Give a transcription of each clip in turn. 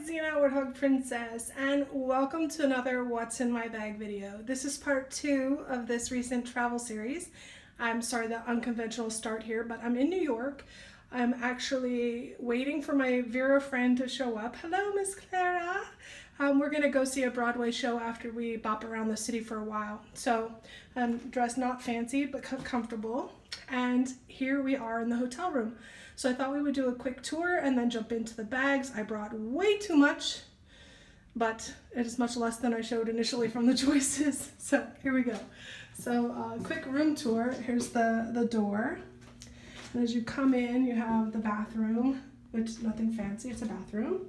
Warthog Princess, and welcome to another What's in My Bag video. This is part 2 of this recent travel series. I'm sorry the unconventional start here, but I'm in New York. I'm actually waiting for my Vera friend to show up. Hello, Miss Clara. We're gonna go see a Broadway show after we bop around the city for a while. So I'm dressed not fancy, but comfortable. And here we are in the hotel room. So I thought we would do a quick tour and then jump into the bags. I brought way too much, but it is much less than I showed initially from the choices. So here we go. So quick room tour. Here's the door. And as you come in, you have the bathroom, which is nothing fancy, it's a bathroom.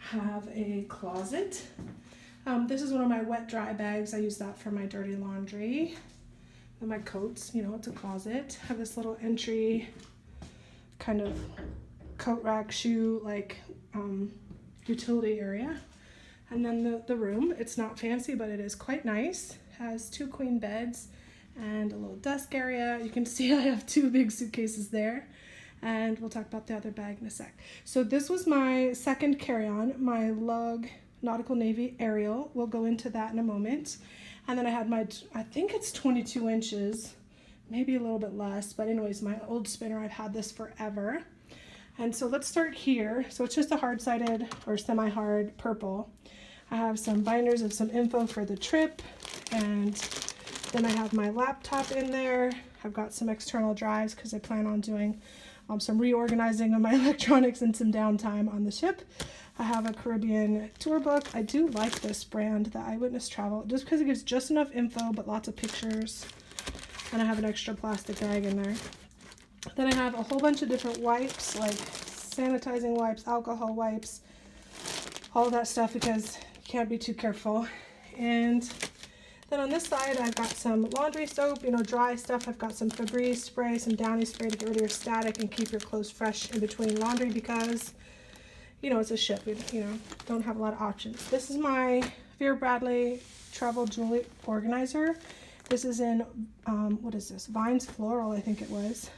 Have a closet. This is one of my wet dry bags. I use that for my dirty laundry. And my coats, you know, it's a closet. Have this little entry kind of coat rack, shoe, like utility area. And then the room, it's not fancy, but it is quite nice. Has 2 queen beds and a little desk area. You can see I have 2 big suitcases there. And we'll talk about the other bag in a sec. So this was my second carry-on, my lug nautical navy Ariel. We'll go into that in a moment. And then I had my, I think it's 22 inches, maybe a little bit less, but anyways, my old spinner, I've had this forever. And so let's start here. So it's just a hard-sided or semi-hard purple. I have some binders of some info for the trip, and then I have my laptop in there. I've got some external drives because I plan on doing some reorganizing of my electronics and some downtime on the ship. I have a Caribbean tour book. I do like this brand, the Eyewitness Travel, just because it gives just enough info but lots of pictures. And I have an extra plastic bag in there. Then I have a whole bunch of different wipes, like sanitizing wipes, alcohol wipes, all of that stuff because you can't be too careful. And then on this side, I've got some laundry soap, you know, dry stuff. I've got some Febreze spray, some Downy spray to get rid of your static and keep your clothes fresh in between laundry because, you know, it's a ship. We, you know, don't have a lot of options. This is my Vera Bradley Travel Jewelry Organizer. This is in, what is this? Vines Floral, I think it was.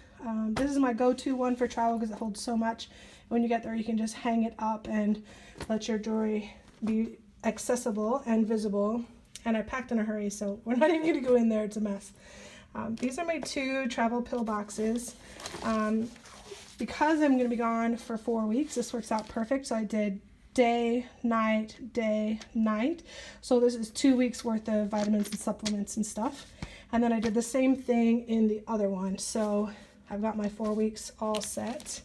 This is my go-to one for travel because it holds so much. When you get there, you can just hang it up and let your jewelry be accessible and visible. And I packed in a hurry, so we're not even going to go in there. It's a mess. These are my 2 travel pill boxes. Because I'm going to be gone for 4 weeks, this works out perfect. So I did day, night, day, night. So this is 2 weeks worth of vitamins and supplements and stuff. And then I did the same thing in the other one. So I've got my 4 weeks all set.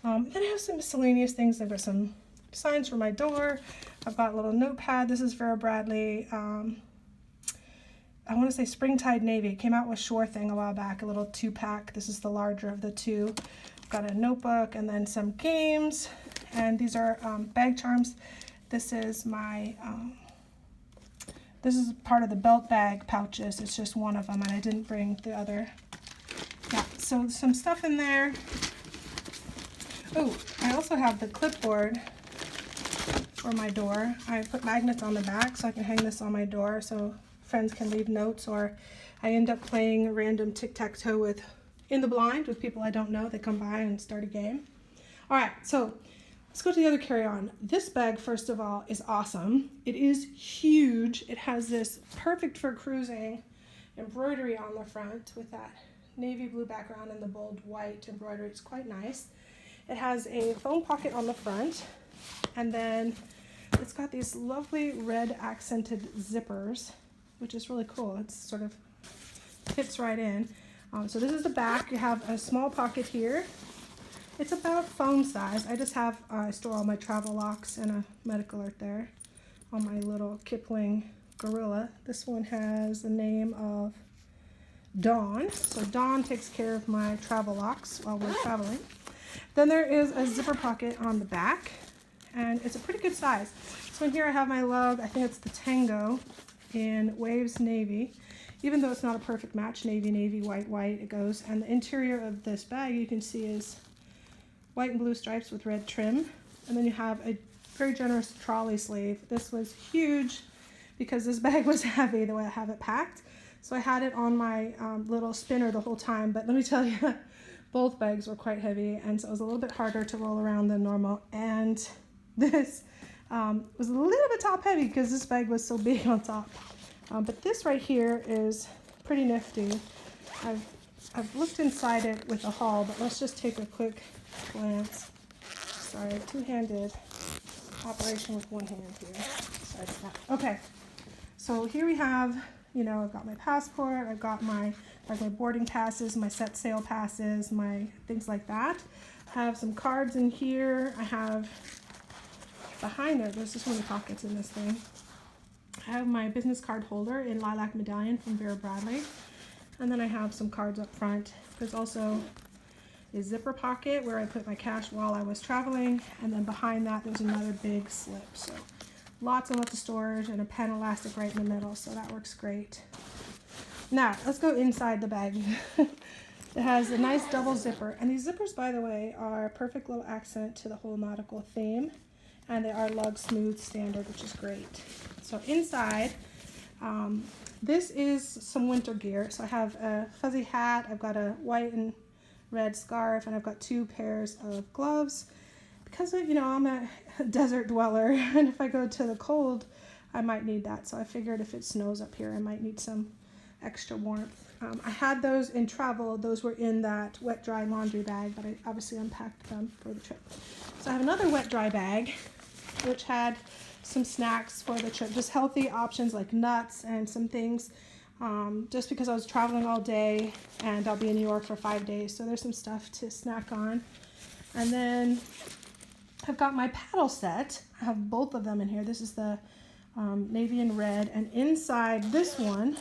Then I have some miscellaneous things. I've got some signs for my door. I've got a little notepad. This is Vera Bradley. I want to say Springtide Navy. It came out with Shore Thing a while back, a little 2-pack. This is the larger of the 2. I've got a notebook and then some games. And these are bag charms. This is my, this is part of the belt bag pouches. It's just one of them, and I didn't bring the other. Yeah, so some stuff in there. Oh, I also have the clipboard for my door. I put magnets on the back so I can hang this on my door so friends can leave notes, or I end up playing random tic-tac-toe with in the blind with people I don't know. They come by and start a game. All right, so let's go to the other carry-on. This bag, first of all, is awesome. It is huge. It has this perfect for cruising embroidery on the front with that navy blue background and the bold white embroidery. It's quite nice. It has a phone pocket on the front, and then it's got these lovely red accented zippers, which is really cool. It sort of fits right in. So this is the back. You have a small pocket here. It's about phone size. I just have, I store all my travel locks and a medical alert there on my little Kipling Gorilla. This one has the name of Dawn. So Dawn takes care of my travel locks while we're traveling. Then there is a zipper pocket on the back, and it's a pretty good size. So in here I have my lug. I think it's the Tango in Waves Navy. Even though it's not a perfect match, navy, navy, white, white, it goes. And the interior of this bag you can see is white and blue stripes with red trim. And then you have a very generous trolley sleeve. This was huge because this bag was heavy the way I have it packed. So I had it on my little spinner the whole time, but let me tell you, both bags were quite heavy, and so it was a little bit harder to roll around than normal. And this was a little bit top heavy because this bag was so big on top. But this right here is pretty nifty. I've looked inside it with a haul, but let's just take a quick glance. Sorry, two-handed operation with one hand here. Sorry about that. Okay, so here we have, you know, I've got my passport, I've got my boarding passes, my set sail passes, my things like that. I have some cards in here. I have behind there, there's just 20 pockets in this thing. I have my business card holder in lilac medallion from Vera Bradley. And then I have some cards up front. There's also a zipper pocket where I put my cash while I was traveling. And then behind that, there's another big slip. So lots and lots of storage and a pen elastic right in the middle. So that works great. Now, let's go inside the bag. It has a nice double zipper. And these zippers, by the way, are a perfect little accent to the whole nautical theme. And they are lug smooth standard, which is great. So inside, this is some winter gear. So I have a fuzzy hat, I've got a white and red scarf, and I've got 2 pairs of gloves. Because of, you know, I'm a desert dweller, and if I go to the cold, I might need that. So I figured if it snows up here, I might need some extra warmth. I had those in travel. Those were in that wet dry laundry bag, but I obviously unpacked them for the trip. So I have another wet dry bag, which had some snacks for the trip, just healthy options like nuts and some things, just because I was traveling all day and I'll be in New York for 5 days, so there's some stuff to snack on. And then I've got my paddle set. I have both of them in here. This is the navy and red, and inside this one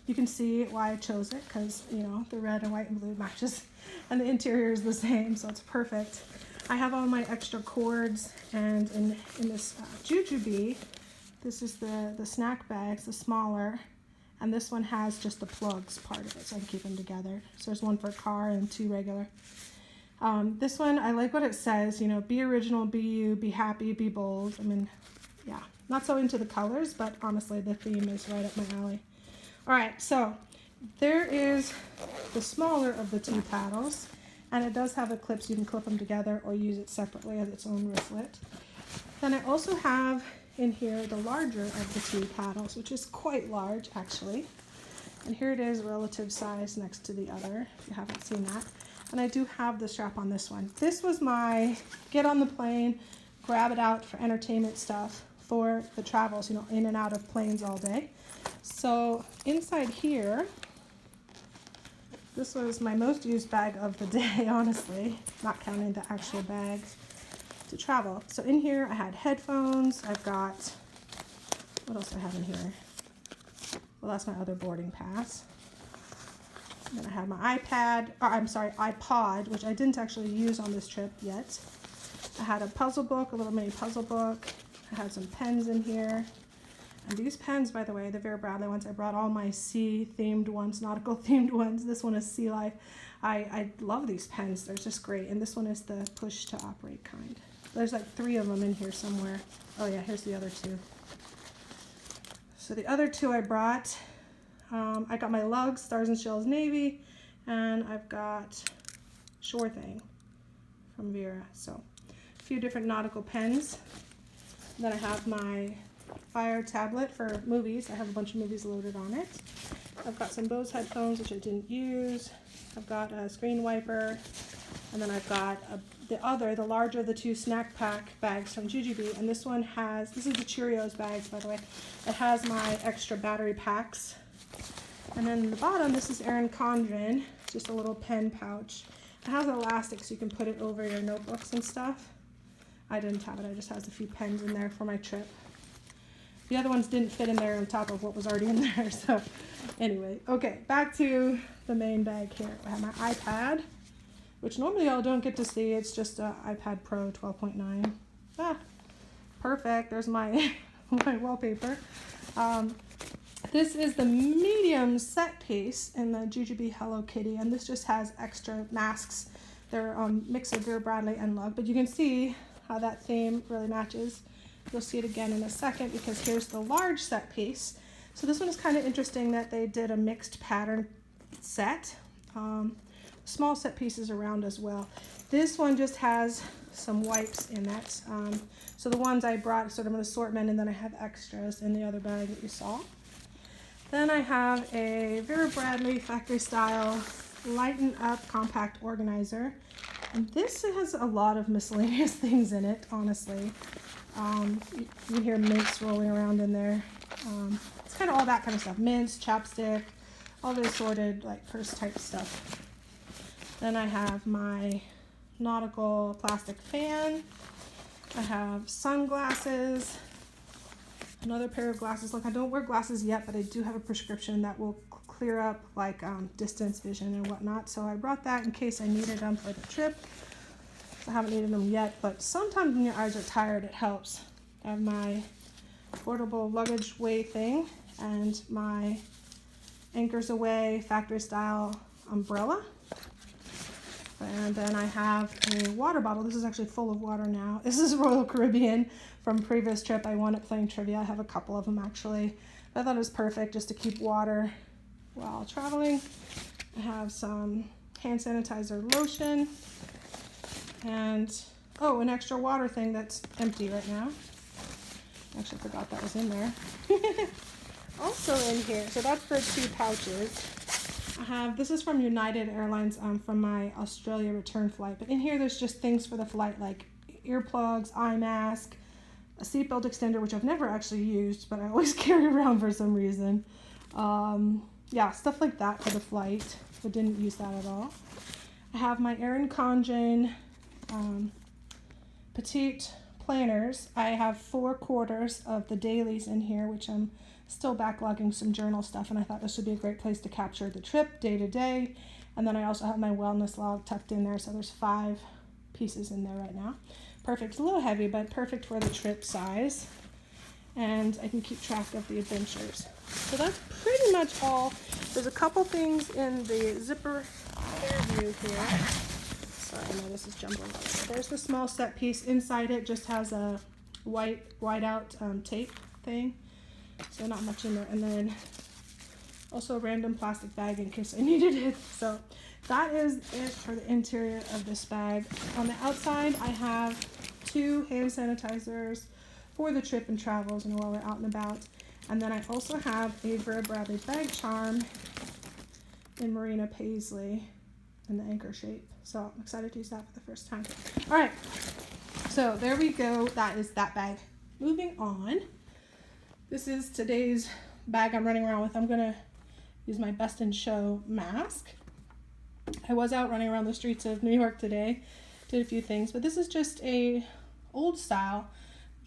you can see why I chose it, because, you know, the red and white and blue matches and the interior is the same, so it's perfect. I have all my extra cords, and in this Jujube, this is the snack bags, the smaller, and this one has just the plugs part of it, so I can keep them together. So there's one for a car and 2 regular. This one, I like what it says, you know, be original, be you, be happy, be bold. I mean, yeah, not so into the colors, but honestly, the theme is right up my alley. All right, so there is the smaller of the 2 paddles. And it does have a clip, so you can clip them together or use it separately as its own wristlet. Then I also have in here the larger of the 2 paddles, which is quite large actually. And here it is, relative size next to the other, if you haven't seen that. And I do have the strap on this one. This was my get on the plane, grab it out for entertainment stuff for the travels, you know, in and out of planes all day. So inside here, this was my most used bag of the day, honestly, not counting the actual bag to travel. So in here I had headphones, I've got, what else do I have in here? Well, that's my other boarding pass. And then I have my iPod, which I didn't actually use on this trip yet. I had a puzzle book, a little mini puzzle book. I had some pens in here. And these pens, by the way, the Vera Bradley ones, I brought all my sea-themed ones, nautical-themed ones. This one is Sea Life. I love these pens. They're just great. And this one is the push-to-operate kind. There's like 3 of them in here somewhere. Oh, yeah, here's the other 2. So the other 2 I brought, I got my lugs, Stars and Shells Navy, and I've got Shore Thing from Vera. So a few different nautical pens. Then I have my Fire tablet for movies. I have a bunch of movies loaded on it. I've got some Bose headphones, which I didn't use. I've got a screen wiper, and then I've got the larger of the 2 snack pack bags from Jujube, and this one has, this is the Cheerios bags, by the way. It has my extra battery packs. And then in the bottom, this is Erin Condren, just a little pen pouch. It has elastic so you can put it over your notebooks and stuff. I didn't have it, I just has a few pens in there for my trip. The other ones didn't fit in there on top of what was already in there, so anyway. Okay, back to the main bag here. I have my iPad, which normally y'all don't get to see. It's just an iPad Pro 12.9. Ah, perfect. There's my, my wallpaper. This is the medium set piece in the Jujube Hello Kitty, and this just has extra masks. They're mix of Vera Bradley and Lug, but you can see how that theme really matches. You'll see it again in a second because here's the large set piece. So this one is kind of interesting that they did a mixed pattern set. Small set pieces around as well. This one just has some wipes in it. So the ones I brought is sort of an assortment, and then I have extras in the other bag that you saw. Then I have a Vera Bradley factory style Lighten Up compact organizer. And this has a lot of miscellaneous things in it, honestly. You hear mints rolling around in there. It's kind of all that kind of stuff. Mints, chapstick, all the assorted like purse type stuff. Then I have my nautical plastic fan. I have sunglasses, another pair of glasses. Look, I don't wear glasses yet, but I do have a prescription that will clear up like distance vision and whatnot. So I brought that in case I needed them for the trip. I haven't needed them yet, but sometimes when your eyes are tired, it helps. I have my portable luggage weigh thing and my Anchors Away factory style umbrella. And then I have a water bottle. This is actually full of water now. This is Royal Caribbean from previous trip. I won it playing trivia. I have a couple of them actually. I thought it was perfect just to keep water while traveling. I have some hand sanitizer lotion and an extra water thing that's empty right now. Actually forgot that was in there. Also in here, so that's the 2 pouches. I have, this is from United Airlines from my Australia return flight, but in here there's just things for the flight like earplugs, eye mask, a seatbelt extender, which I've never actually used, but I always carry around for some reason. Yeah, stuff like that for the flight, but didn't use that at all. I have my Erin Condren petite planners. I have 4 quarters of the dailies in here, which I'm still backlogging some journal stuff, and I thought this would be a great place to capture the trip day to day. And then I also have my wellness log tucked in there, so there's 5 pieces in there right now. Perfect. It's a little heavy, but perfect for the trip size. And I can keep track of the adventures. So that's pretty much all. There's a couple things in the zipper air view here. Sorry, no, this is jumbled. There's the small set piece. Inside it just has a white out tape thing. So not much in there. And then also a random plastic bag in case I needed it. So that is it for the interior of this bag. On the outside, I have 2 hand sanitizers for the trip and travels and while we're out and about. And then I also have a Vera Bradley bag charm in Marina Paisley in the anchor shape. So I'm excited to use that for the first time. All right, so there we go. That is that bag. Moving on. This is today's bag I'm running around with. I'm gonna use my Best in Show mask. I was out running around the streets of New York today, did a few things, but this is just a old style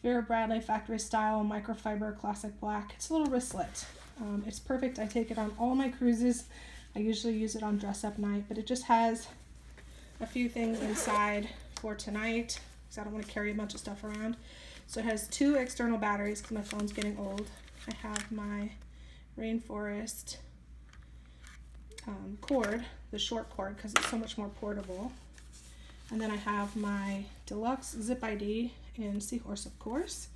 Vera Bradley factory style microfiber classic black. It's a little wristlet. It's perfect. I take it on all my cruises. I usually use it on dress up night, but it just has a few things inside for tonight because I don't want to carry a bunch of stuff around. So it has 2 external batteries because my phone's getting old. I have my Rainforest cord, the short cord, because it's so much more portable. And then I have my deluxe zip ID in Seahorse, of course.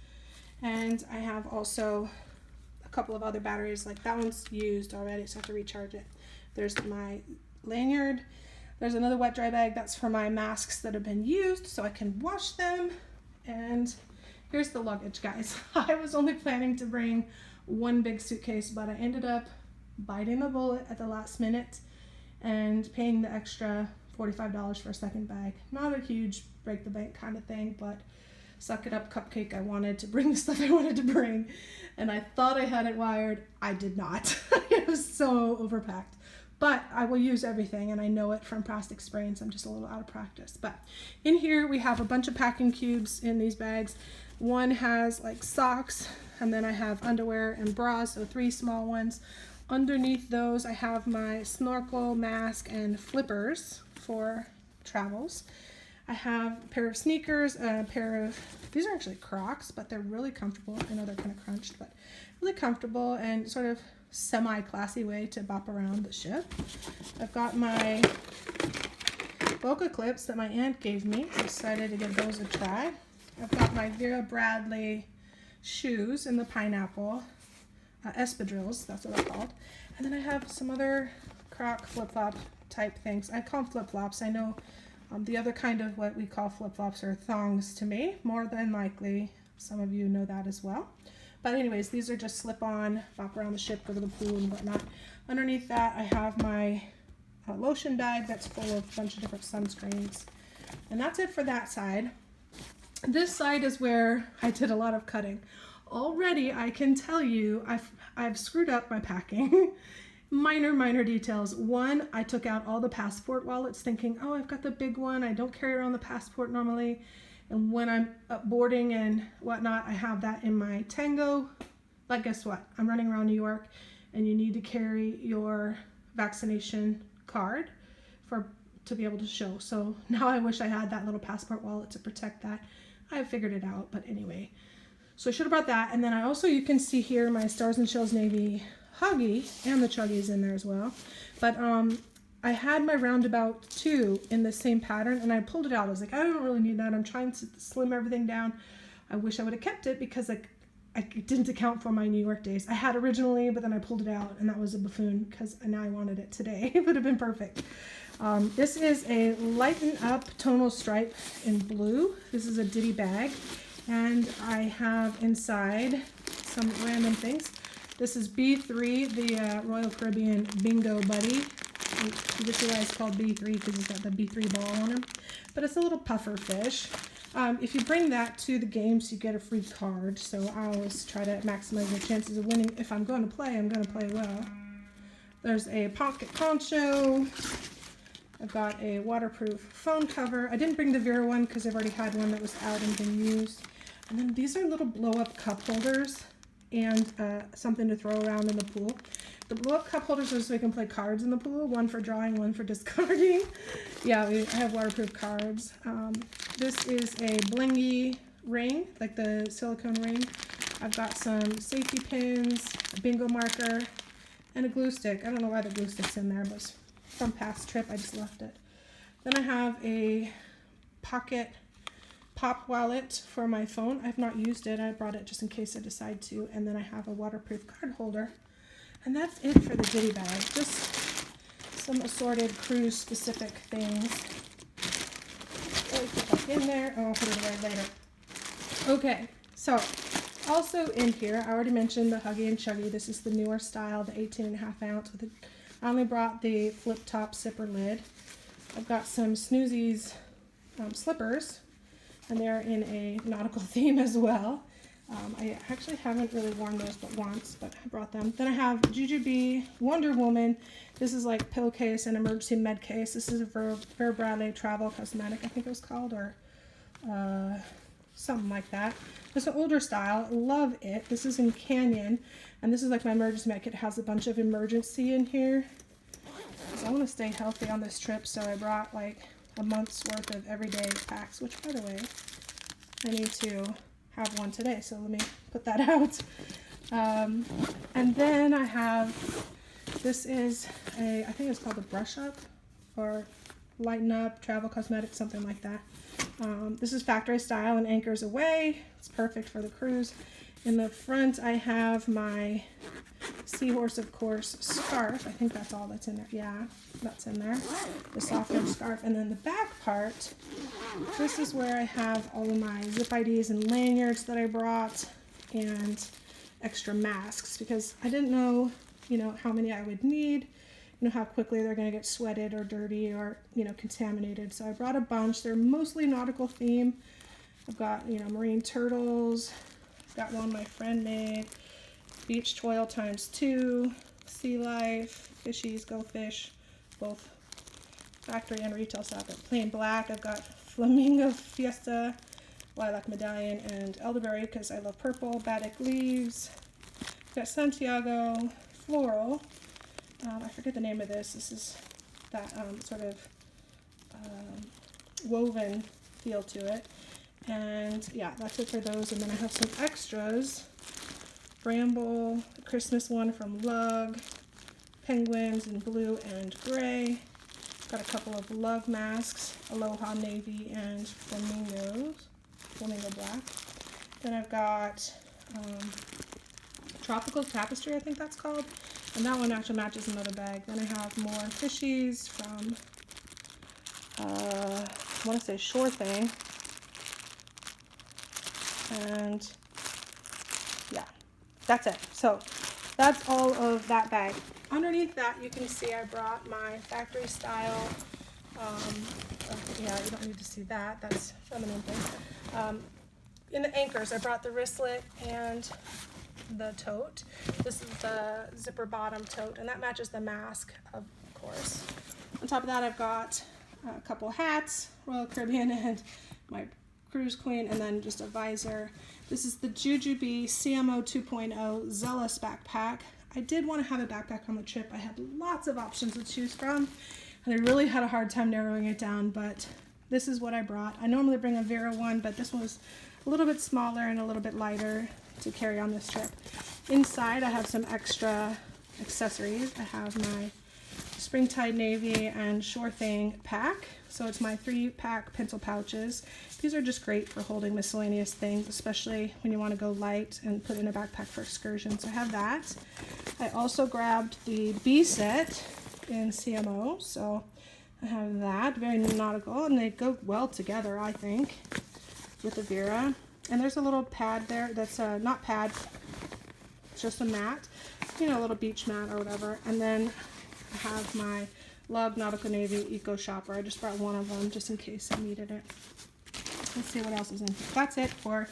And I have also a couple of other batteries, like that one's used already, so I have to recharge it. There's my lanyard. There's another wet dry bag that's for my masks that have been used so I can wash them. And here's the luggage, guys. I was only planning to bring 1 big suitcase, but I ended up biting the bullet at the last minute and paying the extra $45 for a second bag. Not a huge break the bank kind of thing, but suck it up cupcake. I wanted to bring the stuff I wanted to bring, and I thought I had it wired. I did not. It was so overpacked. But I will use everything, and I know it from past experience. I'm just a little out of practice. But in here we have a bunch of packing cubes in these bags. One has like socks, and then I have underwear and bras, so 3 small ones. Underneath those I have my snorkel, mask, and flippers for travels. I have a pair of sneakers, and a pair of, these are actually Crocs, but they're really comfortable. I know they're kind of crunched, but really comfortable and sort of semi-classy way to bop around the ship. I've got my Boca clips that my aunt gave me. I decided to give those a try. I've got my Vera Bradley shoes in the pineapple, espadrilles, that's what they're called. And then I have some other Croc flip-flop type things. I call them flip-flops. I know The other kind of what we call flip-flops are thongs to me, more than likely. Some of you know that as well. But anyways, these are just slip-on, bop around the ship, go to the pool and whatnot. Underneath that, I have my lotion bag that's full of a bunch of different sunscreens. And that's it for that side. This side is where I did a lot of cutting. Already, I can tell you, I've screwed up my packing. Minor details. One, I took out all the passport wallets thinking, oh, I've got the big one. I don't carry around the passport normally. And when I'm up boarding and whatnot, I have that in my Tango. But guess what? I'm running around New York and you need to carry your vaccination card to be able to show. So now I wish I had that little passport wallet to protect that. I figured it out, but anyway. So I should have brought that. And then I also, you can see here my Stars and Shells Navy Huggy and the Chuggies in there as well. But I had my Roundabout 2 in the same pattern and I pulled it out. I was like, I don't really need that. I'm trying to slim everything down. I wish I would have kept it because I didn't account for my New York days. I had originally, but then I pulled it out and that was a buffoon because now I wanted it today. It would have been perfect. This is a Lighten Up tonal stripe in blue. This is a ditty bag. And I have inside some random things. This is B3, the Royal Caribbean Bingo Buddy. This guy's called B3 because he's got the B3 ball on him. But it's a little puffer fish. If you bring that to the games, you get a free card. So I always try to maximize your chances of winning. If I'm going to play, I'm going to play well. There's a pocket poncho. I've got a waterproof phone cover. I didn't bring the Vera one because I've already had one that was out and been used. And then these are little blow-up cup holders and something to throw around in the pool. The blow-up cup holders are so we can play cards in the pool, one for drawing, one for discarding. Yeah, I have waterproof cards. This is a blingy ring, like the silicone ring. I've got some safety pins, a bingo marker, and a glue stick. I don't know why the glue stick's in there, but it's from past trip, I just left it. Then I have a pocket pop wallet for my phone. I've not used it. I brought it just in case I decide to. And then I have a waterproof card holder. And that's it for the ditty bag. Just some assorted cruise specific things. Put that in there. Oh, I'll put it away later. Okay, so also in here, I already mentioned the Huggy and Chuggy. This is the newer style, the 18.5 ounce. I only brought the flip top zipper lid. I've got some Snoozies slippers. And they're in a nautical theme as well. I actually haven't really worn those but once, but I brought them. Then I have Jujube Wonder Woman. This is like pill case and emergency med case. This is a Vera Bradley travel cosmetic, I think it was called, or something like that. It's an older style. Love it. This is in Canyon, and this is like my emergency med kit. It has a bunch of emergency in here. So I want to stay healthy on this trip, so I brought like a month's worth of everyday packs, which by the way, I need to have one today, so let me put that out. And then I have, this is I think it's called a Brush Up or Lighten Up Travel Cosmetic, something like that. This is factory style and anchors away. It's perfect for the cruise. In the front I have my Seahorse, of course, scarf. I think that's all that's in there. Yeah, that's in there. The soft scarf. And then the back part, this is where I have all of my zip IDs and lanyards that I brought and extra masks because I didn't know, how many I would need, how quickly they're going to get sweated or dirty or, contaminated. So I brought a bunch. They're mostly nautical theme. I've got, marine turtles. I've got one my friend made. Beach Toil ×2, Sea Life, Fishies, Go Fish, both factory and retail stock. Plain black, I've got Flamingo Fiesta, Lilac Medallion, and Elderberry because I love purple. Batik Leaves, I've got Santiago Floral. I forget the name of this. This is that sort of woven feel to it. And yeah, that's it for those. And then I have some extras. Bramble, a Christmas one from Lug, penguins in blue and gray. Got a couple of love masks, Aloha Navy and Flamingo Black. Then I've got Tropical Tapestry, I think that's called. And that one actually matches another bag. Then I have more fishies from I want to say Sure Thing. And yeah, that's it. So that's all of that bag. Underneath that, you can see I brought my factory style, yeah, you don't need to see that, that's feminine thing. In the anchors, I brought the wristlet and the tote. This is the zipper bottom tote, and that matches the mask, of course. On top of that, I've got a couple hats, Royal Caribbean and my Cruise Queen, and then just a visor. This is the Jujube CMO 2.0 Zealous backpack. I did want to have a backpack on the trip. I had lots of options to choose from, and I really had a hard time narrowing it down, but this is what I brought. I normally bring a Vera one, but this one was a little bit smaller and a little bit lighter to carry on this trip. Inside, I have some extra accessories. I have my Springtide Navy and Sure Thing pack. So it's my 3-pack pencil pouches. These are just great for holding miscellaneous things, especially when you want to go light and put in a backpack for excursions. So I have that. I also grabbed the B set in CMO, so I have that, very nautical, and they go well together, I think, with the Vera. And there's a little pad there that's not pad, it's just a mat, you know, a little beach mat or whatever. And then I have my Lug Nautical Navy Eco Shopper. I just brought one of them just in case I needed it. Let's see what else is in here. That's it for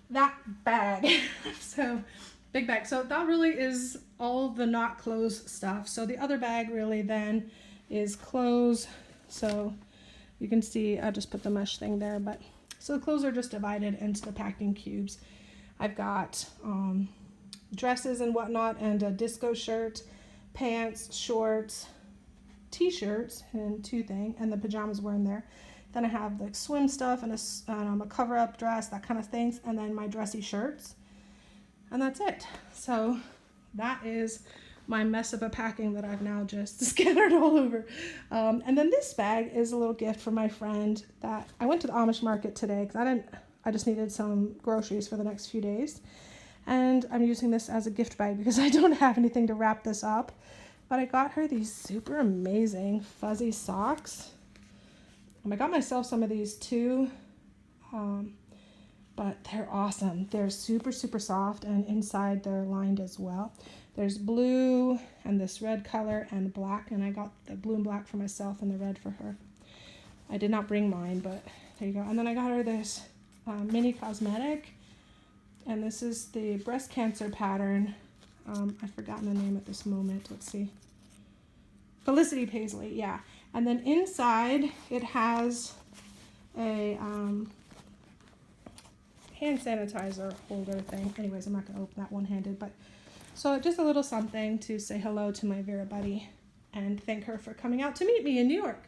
that bag. So, big bag. So that really is all the not clothes stuff. So the other bag really then is clothes. So you can see I just put the mesh thing there, but so the clothes are just divided into the packing cubes. I've got dresses and whatnot, and a disco shirt, pants, shorts, t-shirts, and 2 thing, and the pajamas were in there. Then I have the swim stuff and a cover-up dress, that kind of things, and then my dressy shirts, and that's it. So that is my mess of a packing that I've now just scattered all over. And then this bag is a little gift from my friend that I went to the Amish market today because I just needed some groceries for the next few days. And I'm using this as a gift bag because I don't have anything to wrap this up. But I got her these super amazing fuzzy socks. I got myself some of these too. But they're awesome. They're super, super soft, and inside they're lined as well. There's blue and this red color and black, and I got the blue and black for myself and the red for her. I did not bring mine, but there you go. And then I got her this mini cosmetic, and this is the breast cancer pattern. I've forgotten the name at this moment. Let's see. Felicity Paisley, yeah. And then inside it has a hand sanitizer holder thing. Anyways, I'm not going to open that one-handed, but so just a little something to say hello to my Vera buddy and thank her for coming out to meet me in New York.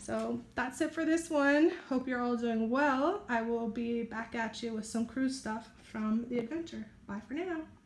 So that's it for this one. Hope you're all doing well. I will be back at you with some cruise stuff from the adventure. Bye for now.